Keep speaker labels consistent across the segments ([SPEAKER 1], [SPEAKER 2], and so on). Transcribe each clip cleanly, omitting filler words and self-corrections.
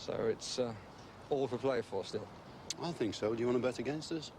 [SPEAKER 1] So it's all to play for still.
[SPEAKER 2] I think so. Do you want to bet against us?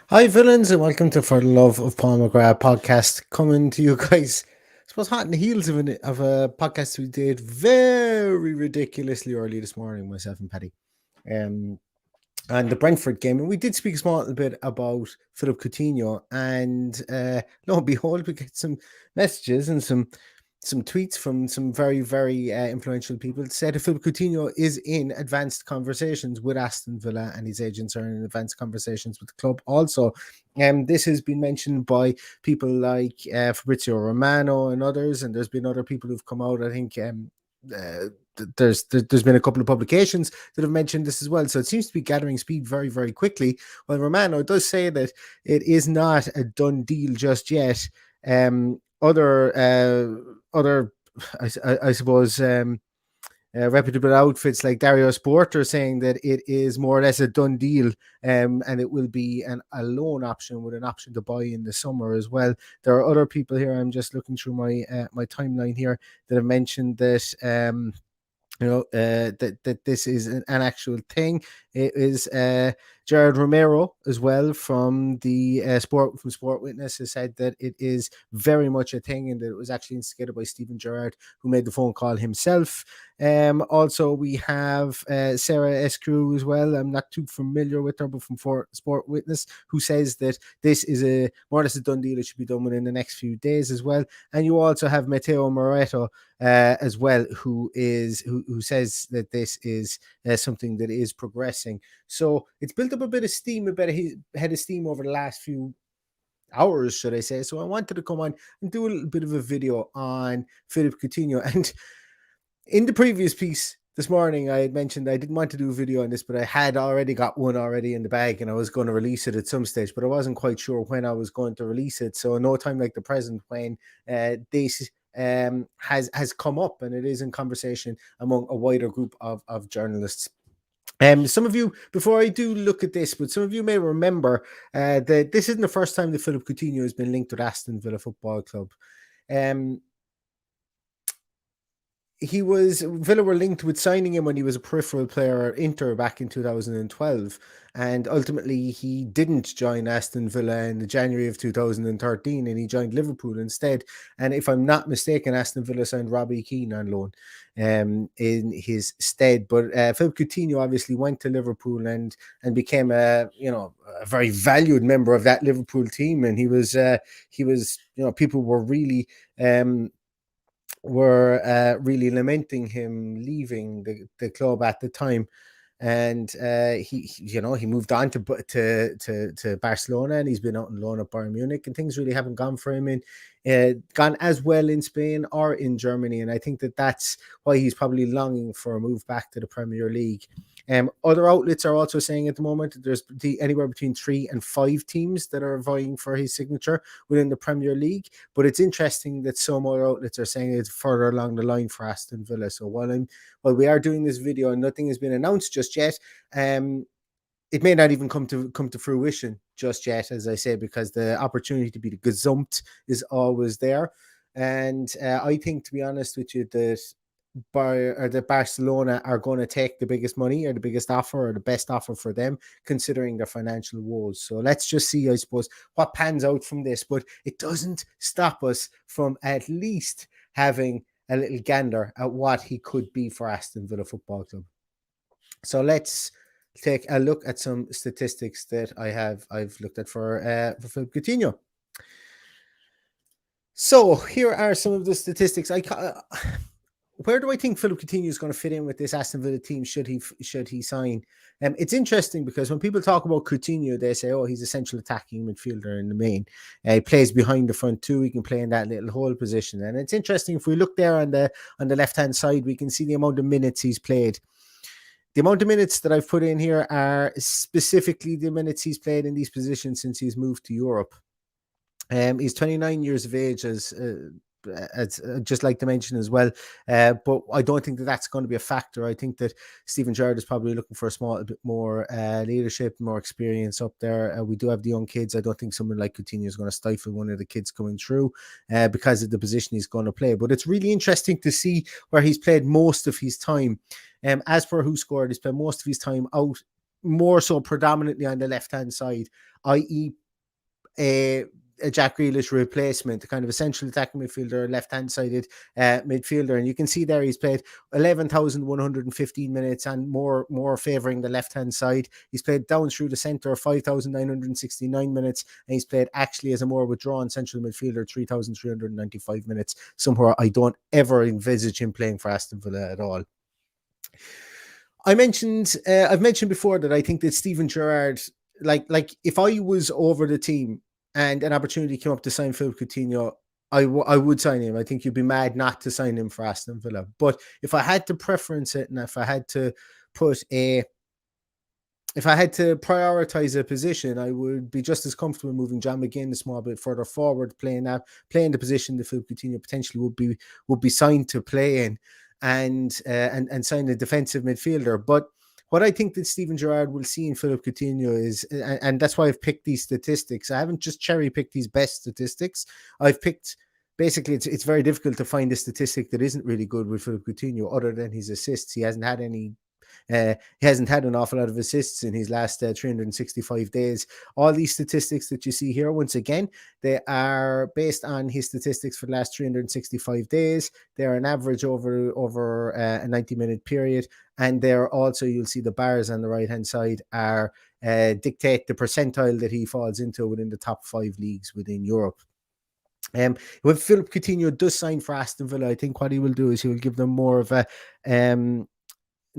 [SPEAKER 3] Hi, villains, and welcome to For the Love of Paul McGrath podcast, coming to you guys, I suppose, hot in the heels of a podcast we did very ridiculously early this morning, myself and Paddy, and the Brentford game. And we did speak a small little bit about Philippe Coutinho, and lo and behold, we get some messages and some tweets from some very, very influential people. It said that Philippe Coutinho is in advanced conversations with Aston Villa, and his agents are in advanced conversations with the club also. This has been mentioned by people like Fabrizio Romano and others, and there's been other people who've come out. I think there's been a couple of publications that have mentioned this as well. So it seems to be gathering speed very, very quickly. Well, Romano does say that it is not a done deal just yet. Other, I suppose, reputable outfits like Dario Sport are saying that it is more or less a done deal, and it will be a loan option with an option to buy in the summer as well. There are other people here. I'm just looking through my timeline here that have mentioned that. That this is an actual thing. It is Gerard Romero as well from the Sport Witness has said that it is very much a thing, and that it was actually instigated by Steven Gerrards, who made the phone call himself. Also, we have Sarah Escrew as well. I'm not too familiar with her, but from Sport Witness, who says that this is a more or less a done deal. It should be done within the next few days as well. And you also have Matteo Moretto as well, who says that this is something that is progressing. So it's built up a bit of steam, head of steam over the last few hours, should I say. So I wanted to come on and do a little bit of a video on Philippe Coutinho. And in the previous piece this morning, I had mentioned I didn't want to do a video on this, but I had already got one already in the bag, and I was going to release it at some stage, but I wasn't quite sure when I was going to release it. So no time like the present when this has come up, and it is in conversation among a wider group of journalists. Some of you, before I do look at this, but some of you may remember that this isn't the first time that Philippe Coutinho has been linked with Aston Villa Football Club. Villa were linked with signing him when he was a peripheral player at Inter back in 2012, and ultimately he didn't join Aston Villa in the January of 2013, and he joined Liverpool instead. And if I'm not mistaken, Aston Villa signed Robbie Keane on loan in his stead. But Philippe Coutinho obviously went to Liverpool and became a very valued member of that Liverpool team, and he was people were really really lamenting him leaving the club at the time. And he moved on to Barcelona, and he's been out on loan at Bayern Munich, and things really haven't gone for him gone as well in Spain or in Germany. And I think that's why he's probably longing for a move back to the Premier League. Other outlets are also saying at the moment there's anywhere between 3 and 5 teams that are vying for his signature within the Premier League. But it's interesting that some other outlets are saying it's further along the line for Aston Villa. So while we are doing this video and nothing has been announced just yet, it may not even come to fruition just yet, as I say, because the opportunity to be gazumped is always there. And I think, to be honest with you, that Barcelona are going to take the biggest money or the biggest offer or the best offer for them, considering their financial woes. So let's just see, I suppose, what pans out from this. But it doesn't stop us from at least having a little gander at what he could be for Aston Villa Football Club. So let's take a look at some statistics that I've looked at for Philippe Coutinho. So here are some of the statistics. Where do I think Philippe Coutinho is going to fit in with this Aston Villa team? Should he sign? It's interesting because when people talk about Coutinho, they say, "Oh, he's a central attacking midfielder in the main. He plays behind the front too. He can play in that little hole position." And it's interesting, if we look there on the left hand side, we can see the amount of minutes he's played. The amount of minutes that I've put in here are specifically the minutes he's played in these positions since he's moved to Europe. He's 29 years of age, as just like to mention as well. But I don't think that that's going to be a factor. I think that Steven Gerrard is probably looking for a small bit more leadership, more experience up there. We do have the young kids. I don't think someone like Coutinho is going to stifle one of the kids coming through because of the position he's going to play. But it's really interesting to see where he's played most of his time. As per Who Scored, he's played most of his time out, more so predominantly on the left-hand side, i.e. a Jack Grealish replacement, a kind of a central attacking midfielder, left-hand-sided midfielder. And you can see there he's played 11,115 minutes and more favouring the left-hand side. He's played down through the centre 5,969 minutes, and he's played actually as a more withdrawn central midfielder 3,395 minutes, somewhere I don't ever envisage him playing for Aston Villa at all. I've mentioned before that I think that Steven Gerrard, like if I was over the team and an opportunity came up to sign Philippe Coutinho, I would sign him. I think you'd be mad not to sign him for Aston Villa. But if I had to preference it, and if I had to prioritize a position, I would be just as comfortable moving John McGinn a small bit further forward, playing the position that Philippe Coutinho potentially would be signed to play in, and sign a defensive midfielder. But what I think that Steven Gerrard will see in Philippe Coutinho is, and that's why I've picked these statistics. I haven't just cherry picked these best statistics. I've picked, basically, it's very difficult to find a statistic that isn't really good with Philippe Coutinho other than his assists. He hasn't had an awful lot of assists in his last 365 days. All these statistics that you see here, once again, they are based on his statistics for the last 365 days. They're an average over a 90-minute period. And they're also, you'll see the bars on the right-hand side are dictate the percentile that he falls into within the top 5 leagues within Europe. When Philippe Coutinho does sign for Aston Villa, I think what he will do is he will give them more of a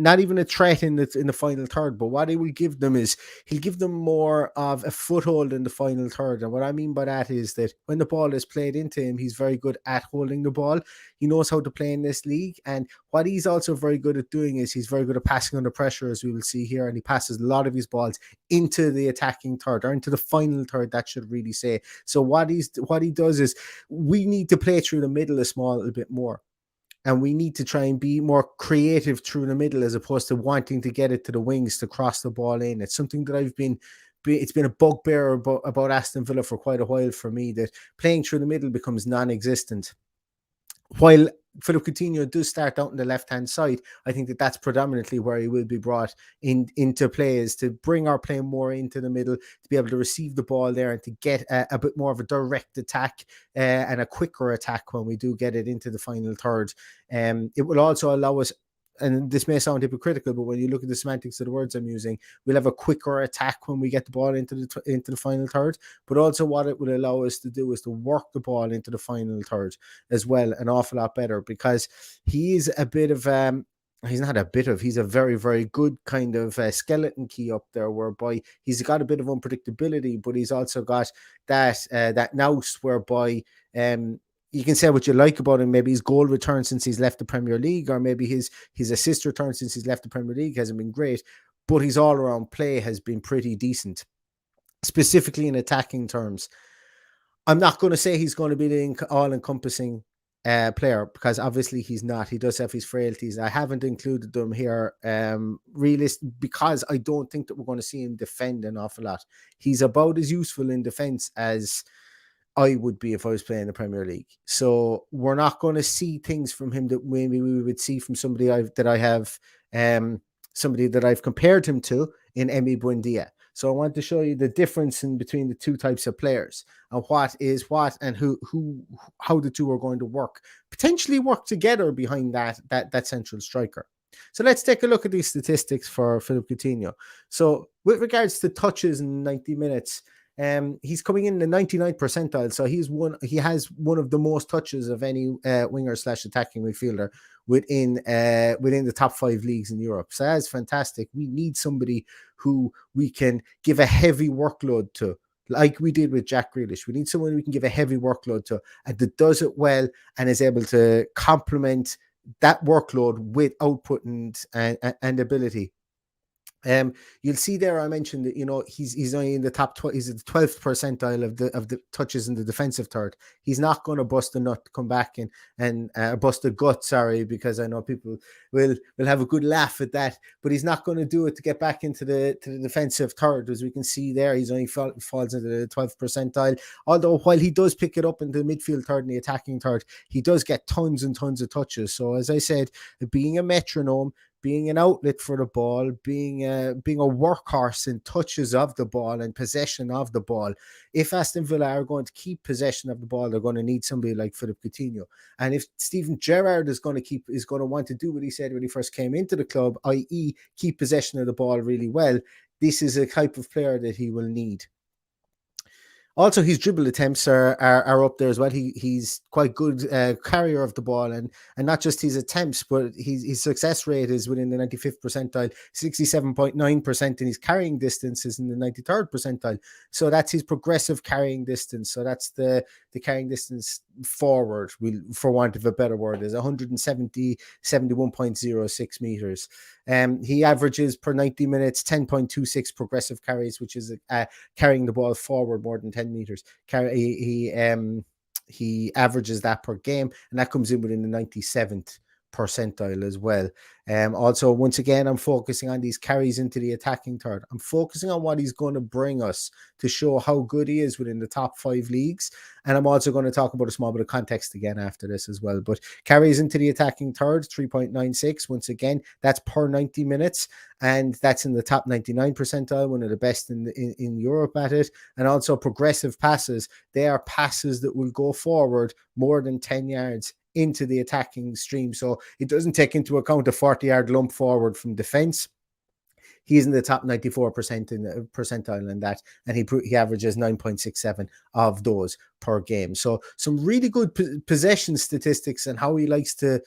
[SPEAKER 3] not even a threat in the final third, but what he will give them is he'll give them more of a foothold in the final third. And what I mean by that is that when the ball is played into him, he's very good at holding the ball. He knows how to play in this league. And what he's also very good at doing is he's very good at passing under pressure, as we will see here. And he passes a lot of his balls into the attacking third, or into the final third, that should really say. So what he does is, we need to play through the middle a little bit more. And we need to try and be more creative through the middle, as opposed to wanting to get it to the wings to cross the ball in. It's something that it's been a bugbear about Aston Villa for quite a while for me, that playing through the middle becomes non-existent. While Philippe Coutinho does start out on the left-hand side, I think that that's predominantly where he will be brought into play, is to bring our play more into the middle, to be able to receive the ball there and to get a bit more of a direct attack and a quicker attack when we do get it into the final third. It will also allow us, and this may sound hypocritical, but when you look at the semantics of the words I'm using, we'll have a quicker attack when we get the ball into the final third. But also what it will allow us to do is to work the ball into the final third as well, an awful lot better, because he is a bit of he's a very, very good kind of skeleton key up there, whereby he's got a bit of unpredictability, but he's also got that nous whereby you can say what you like about him. Maybe his goal return since he's left the Premier League, or maybe his assist return since he's left the Premier League hasn't been great, but his all-around play has been pretty decent, specifically in attacking terms. I'm not going to say he's going to be the all-encompassing player, because obviously he's not. He does have his frailties. I haven't included them here because I don't think that we're going to see him defend an awful lot. He's about as useful in defense as I would be if I was playing the Premier League. So we're not going to see things from him that maybe we would see from somebody that I've compared him to in Buendia. So I want to show you the difference in between the two types of players, and what is what, and how the two are going to potentially work together behind that central striker. So let's take a look at these statistics for Philippe Coutinho. So with regards to touches in 90 minutes, he's coming in the 99th percentile, so he has one of the most touches of any winger / attacking midfielder within the top 5 leagues in Europe. So that's fantastic. We need somebody who we can give a heavy workload to, like we did with Jack Grealish. We need someone we can give a heavy workload to, and that does it well and is able to complement that workload with output and ability. You'll see there. I mentioned that he's only in the top. He's at the 12th percentile of the touches in the defensive third. He's not going to bust a nut to come back and bust a gut. Sorry, because I know people will have a good laugh at that. But he's not going to do it to get back into the defensive third, as we can see there. He's only falls into the 12th percentile. Although while he does pick it up in the midfield third and the attacking third, he does get tons and tons of touches. So as I said, being a metronome, being an outlet for the ball, being a workhorse in touches of the ball and possession of the ball. If Aston Villa are going to keep possession of the ball, they're going to need somebody like Philippe Coutinho. And if Steven Gerrards is going to want to do what he said when he first came into the club, i.e., keep possession of the ball really well, this is a type of player that he will need. Also, his dribble attempts are up there as well. He's quite good carrier of the ball, and not just his attempts, but his success rate is within the 95th percentile, 67.9%, and his carrying distance is in the 93rd percentile. So that's his progressive carrying distance. So that's the carrying distance forward, for want of a better word, is 71.06 meters. He averages per 90 minutes 10.26 progressive carries, which is carrying the ball forward more than 10 meters. He averages that per game, and that comes in within the 97th percentile as well. Also, once again, I'm focusing on these carries into the attacking third. I'm focusing on what he's going to bring us to show how good he is within the top 5 leagues. And I'm also going to talk about a small bit of context again after this as well. But carries into the attacking third, 3.96. Once again, that's per 90 minutes. And that's in the top 99 percentile, one of the best in Europe at it. And also progressive passes. They are passes that will go forward more than 10 yards into the attacking stream. So it doesn't take into account a 40-yard lump forward from defense. He's in the top 94% in the percentile in that, and he averages 9.67 of those per game. So some really good possession statistics and how he likes to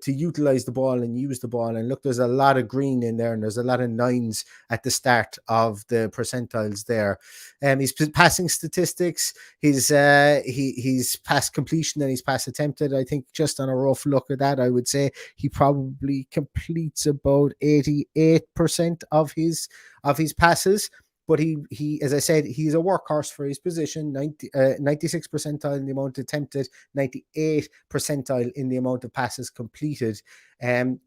[SPEAKER 3] utilize the ball and use the ball. And look, there's a lot of green in there, and there's a lot of 9s at the start of the percentiles there. His passing statistics, his pass completion and his pass attempted, I think just on a rough look at that, I would say he probably completes about 88% of his passes. But he, as I said, he's a workhorse for his position. 96 percentile in the amount attempted, 98 percentile in the amount of passes completed.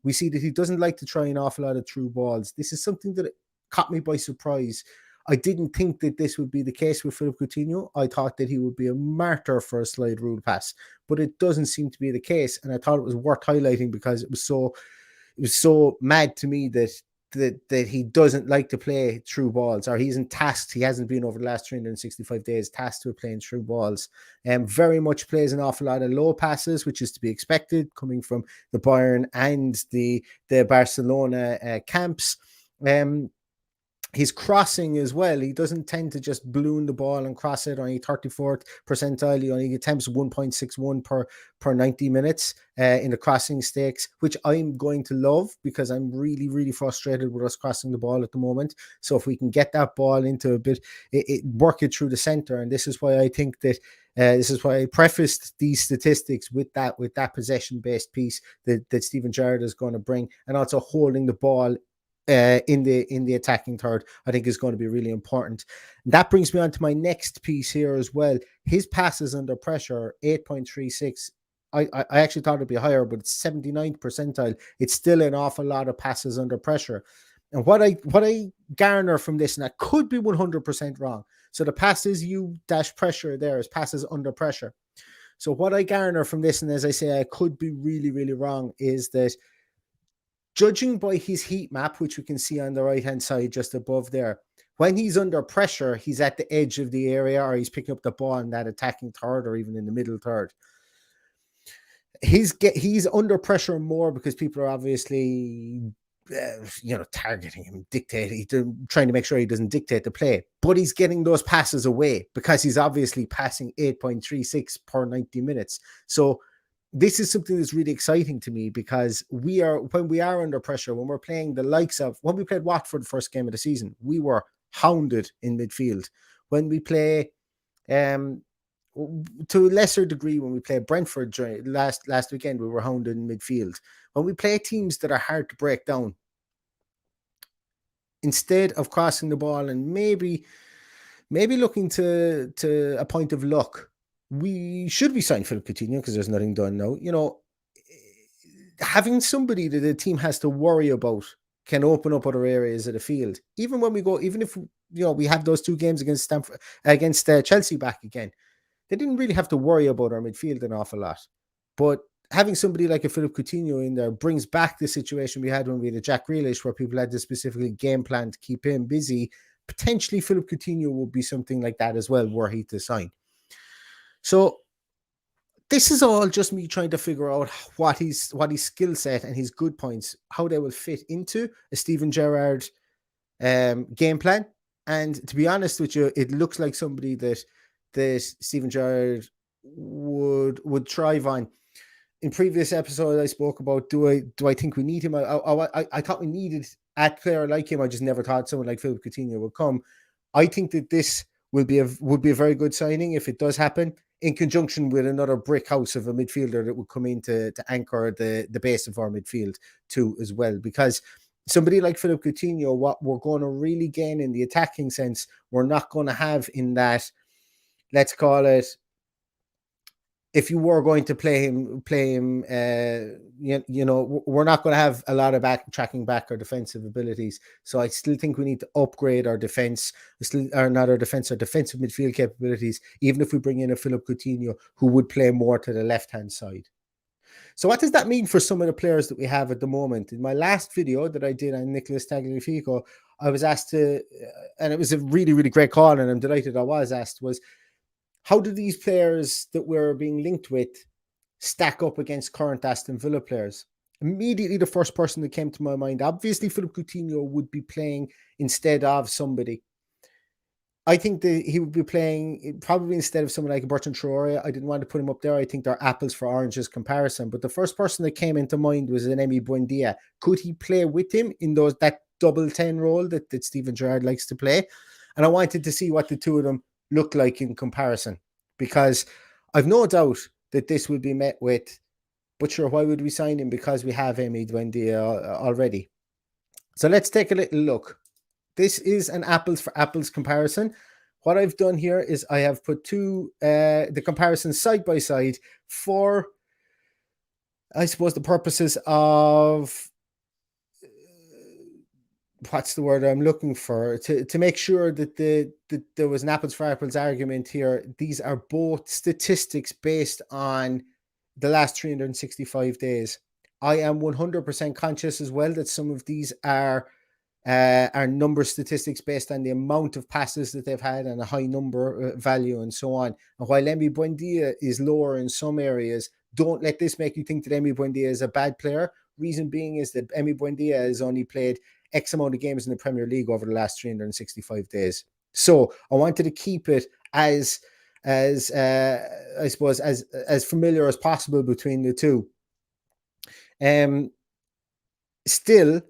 [SPEAKER 3] We see that he doesn't like to try an awful lot of through balls. This is something that caught me by surprise. I didn't think that this would be the case with Philippe Coutinho. I thought that he would be a martyr for a slide rule pass, but it doesn't seem to be the case. And I thought it was worth highlighting because it was so mad to me that he doesn't like to play through balls, or he isn't tasked. He hasn't been over the last 365 days tasked with playing through balls. Very much plays an awful lot of low passes, which is to be expected coming from the Bayern and the Barcelona camps. His crossing as well, he doesn't tend to just balloon the ball and cross it. Only 34th percentile, he only attempts 1.61 per 90 minutes in the crossing stakes, which I'm going to love because I'm really, really frustrated with us crossing the ball at the moment. So if we can get that ball into a bit, work it through the center. And this is why I think that this is why I prefaced these statistics with that possession-based piece that Steven Gerrards is going to bring, and also holding the ball in the attacking third, I think is going to be really important. And that brings me on to my next piece here as well. His passes under pressure, 8.36. I actually thought it'd be higher, but it's 79th percentile. It's still an awful lot of passes under pressure. And what I garner from this, and I could be 100% wrong. So the passes U-pressure there is passes under pressure. So what I garner from this, and as I say, I could be really, really wrong, is that judging by his heat map, which we can see on the right-hand side just above there, when he's under pressure, he's at the edge of the area, or he's picking up the ball in that attacking third or even in the middle third. He's under pressure more because people are obviously targeting him, trying to make sure he doesn't dictate the play. But he's getting those passes away because he's obviously passing 8.36 per 90 minutes. So this is something that's really exciting to me because when we are under pressure, when we're playing the likes of, when we played Watford the first game of the season, we were hounded in midfield. When we play, to a lesser degree, when we play Brentford during last weekend, we were hounded in midfield. When we play teams that are hard to break down instead of crossing the ball and maybe looking to a point of luck, we should be signing Philippe Coutinho because there's nothing done now. Having somebody that the team has to worry about can open up other areas of the field. Even if we have those 2 games against Chelsea back again, they didn't really have to worry about our midfield an awful lot. But having somebody like a Philippe Coutinho in there brings back the situation we had when we had a Jack Grealish, where people had to specifically game plan to keep him busy. Potentially Philippe Coutinho will be something like that as well, were he to sign. So this is all just me trying to figure out what his skill set and his good points, how they will fit into a Steven Gerrard game plan. And to be honest with you, it looks like somebody that Steven Gerrard would thrive on. In previous episodes, I spoke about do I think we need him? I thought we needed a player like him. I just never thought someone like Philippe Coutinho would come. I think that this would be a very good signing if it does happen, in conjunction with another brick house of a midfielder that would come in to anchor the base of our midfield too as well. Because somebody like Philippe Coutinho, what we're going to really gain in the attacking sense, we're not going to have in that, let's call it, if you were going to play him, we're not going to have a lot of tracking back or defensive abilities. So I still think we need to upgrade our defense, our defensive midfield capabilities, even if we bring in a Philippe Coutinho who would play more to the left-hand side. So what does that mean for some of the players that we have at the moment? In my last video that I did on Nicolas Tagliafico, I was asked to, and it was a really, really great call, and I'm delighted I was asked, was how do these players that we're being linked with stack up against current Aston Villa players? Immediately, the first person that came to my mind, obviously, Philippe Coutinho would be playing instead of somebody. I think that he would be playing probably instead of someone like Bertrand Traore. I didn't want to put him up there. I think they're apples for oranges comparison. But the first person that came into mind was an Coutinho and Buendia. Could he play with him in that double 10 role that Steven Gerrard likes to play? And I wanted to see what the two of them look like in comparison, because I've no doubt that this will be met with, but sure, why would we sign him? Because we have Coutinho and Buendia already. So let's take a little look. This is an apples for apples comparison. What I've done here is I have put the comparisons side by side for, I suppose, the purposes of what's the word I'm looking for, to make sure that there was an apples for apples argument here. These are both statistics based on the last 365 days. I am 100% conscious as well that some of these are number statistics based on the amount of passes that they've had and a high number value and so on. And while Coutinho and Buendia is lower in some areas, don't let this make you think that Coutinho and Buendia is a bad player. Reason being is that Coutinho and Buendia has only played X amount of games in the Premier League over the last 365 days. So I wanted to keep it as I suppose as familiar as possible between the two. Still,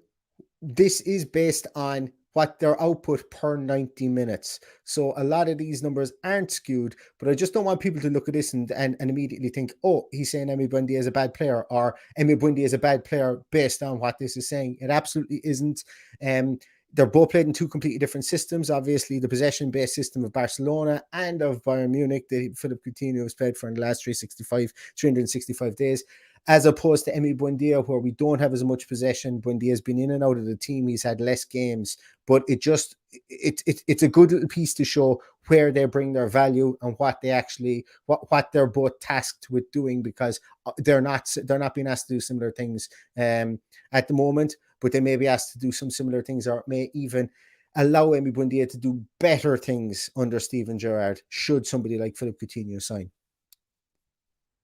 [SPEAKER 3] this is based on what their output per 90 minutes. So a lot of these numbers aren't skewed, but I just don't want people to look at this and immediately think, oh, he's saying Coutinho and Buendia is a bad player, or Coutinho and Buendia is a bad player based on what this is saying. It absolutely isn't. They're both played in two completely different systems. Obviously, the possession-based system of Barcelona and of Bayern Munich that Philippe Coutinho has played for in the last 365 days, as opposed to Coutinho and Buendia, where we don't have as much possession. Buendia has been in and out of the team. He's had less games, but it's a good little piece to show where they bring their value and what they actually, what they're both tasked with doing, because they're not being asked to do similar things at the moment, but they may be asked to do some similar things, or may even allow Coutinho and Buendia to do better things under Steven Gerrard, should somebody like Philippe Coutinho sign.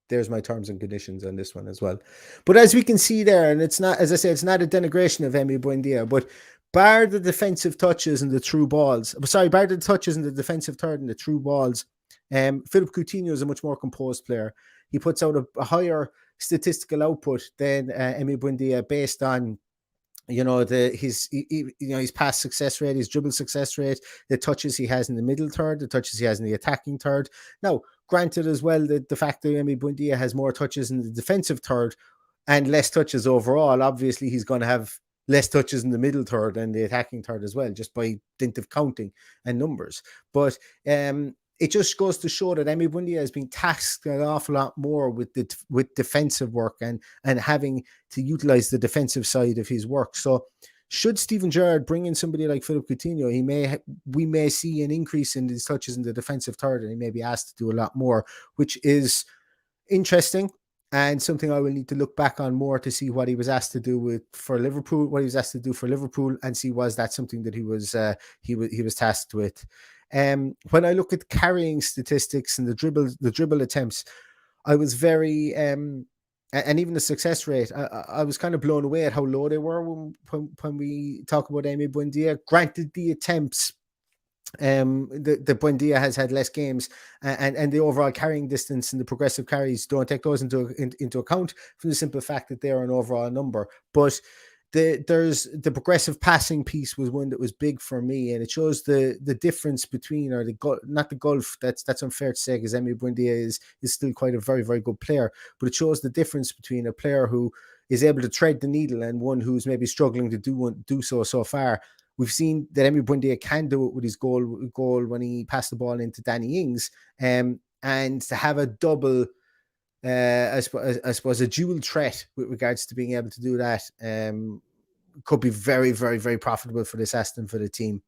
[SPEAKER 3] There's my terms and conditions on this one as well. But as we can see there, and it's not, as I said, it's not a denigration of Coutinho and Buendia, but bar the defensive touches and the through balls, bar the touches and the defensive third and the through balls, Philippe Coutinho is a much more composed player. He puts out a higher statistical output than Coutinho and Buendia based on his pass success rate, his dribble success rate, the touches he has in the middle third, the touches he has in the attacking third. Now, granted as well that the fact that Coutinho and Buendia has more touches in the defensive third and less touches overall, obviously he's going to have less touches in the middle third and the attacking third as well, just by dint of counting and numbers. But it just goes to show that Emi Buendia has been tasked an awful lot more with defensive work and having to utilize the defensive side of his work. So should Steven Gerrard bring in somebody like Philippe Coutinho, we may see an increase in his touches in the defensive third, and he may be asked to do a lot more, which is interesting and something I will need to look back on more to see what he was asked to do for Liverpool, and see was that something that he was tasked with. When I look at carrying statistics and the dribble attempts, I was very and even the success rate, I was kind of blown away at how low they were when we talk about Emi Buendia. Granted, the attempts, the Buendia has had less games, and the overall carrying distance and the progressive carries don't take those into account, from the simple fact that they're an overall number. But there's the progressive passing piece was one that was big for me, and it shows the difference between, or not the gulf. That's unfair to say, because Emi Buendia is still quite a very, very good player, but it shows the difference between a player who is able to thread the needle and one who's maybe struggling to do so far. We've seen that Emi Buendia can do it with his goal when he passed the ball into Danny Ings, and to have a double, I suppose a dual threat with regards to being able to do that, could be very, very, very profitable for this Aston Villa team.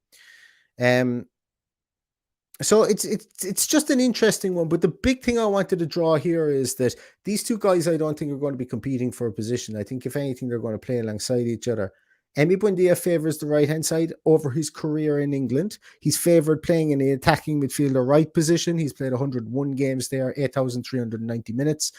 [SPEAKER 3] So it's just an interesting one. But the big thing I wanted to draw here is that these two guys, I don't think, are going to be competing for a position. I think, if anything, they're going to play alongside each other. Emi Buendia favours the right-hand side over his career in England. He's favoured playing in the attacking midfielder right position. He's played 101 games there, 8,390 minutes.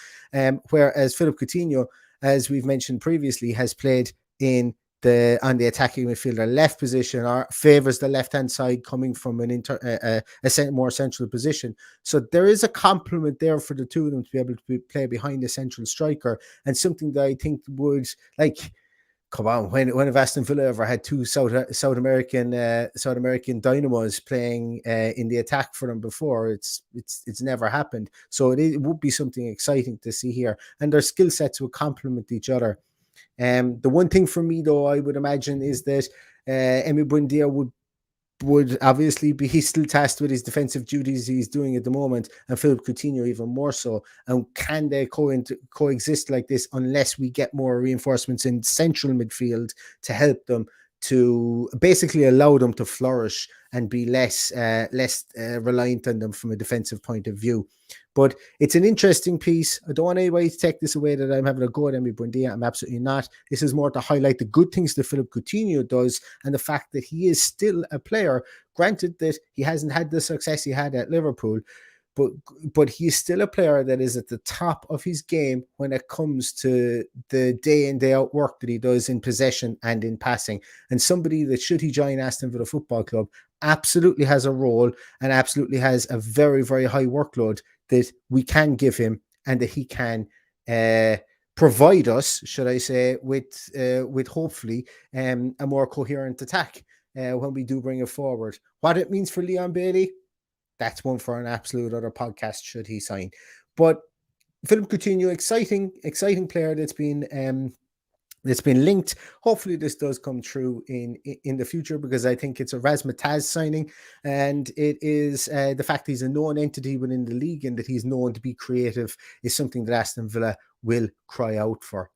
[SPEAKER 3] Whereas Philippe Coutinho, as we've mentioned previously, has played on the attacking midfielder left position, or favours the left-hand side, coming from a more central position. So there is a complement there for the two of them to be able to play behind a central striker, and something that I think would, like, come on, when have Aston Villa ever had two South American dynamos playing in the attack for them before? It's never happened. So it would be something exciting to see here, and their skill sets will complement each other. The one thing for me, though, I would imagine, is that Emi Buendia would obviously be, he's still tasked with his defensive duties he's doing at the moment, and Philippe Coutinho even more so. And can they coexist like this unless we get more reinforcements in central midfield to help them, to basically allow them to flourish and be less reliant on them from a defensive point of view? But it's an interesting piece. I don't want anybody to take this away that I'm having a go at Emi Buendia. I'm absolutely not. This is more to highlight the good things that Philippe Coutinho does, and the fact that he is still a player. Granted that he hasn't had the success he had at Liverpool, but he's still a player that is at the top of his game when it comes to the day in, day out work that he does in possession and in passing. And somebody that, should he join Aston Villa Football Club, absolutely has a role and absolutely has a very, very high workload that we can give him, and that he can provide us, should I say, with hopefully a more coherent attack when we do bring it forward. What it means for Leon Bailey, that's one for an absolute other podcast, should he sign. But Philippe Coutinho, exciting player that's been linked. Hopefully this does come true in the future, because I think it's a razzmatazz signing, and it is the fact he's a known entity within the league and that he's known to be creative is something that Aston Villa will cry out for.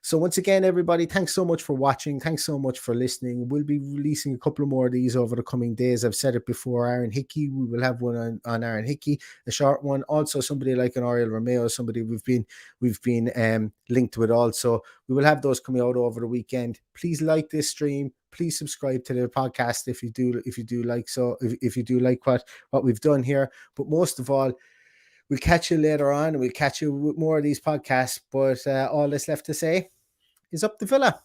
[SPEAKER 3] So once again, everybody, thanks so much for watching. Thanks so much for listening. We'll be releasing a couple of more of these over the coming days. I've said it before, Aaron Hickey. We will have one on Aaron Hickey, a short one. Also, somebody like an Oriel Romeo, somebody we've been linked with also. We will have those coming out over the weekend. Please like this stream. Please subscribe to the podcast if you do like what we've done here. But most of all, we'll catch you later on, and we'll catch you with more of these podcasts. But all that's left to say is up the Villa.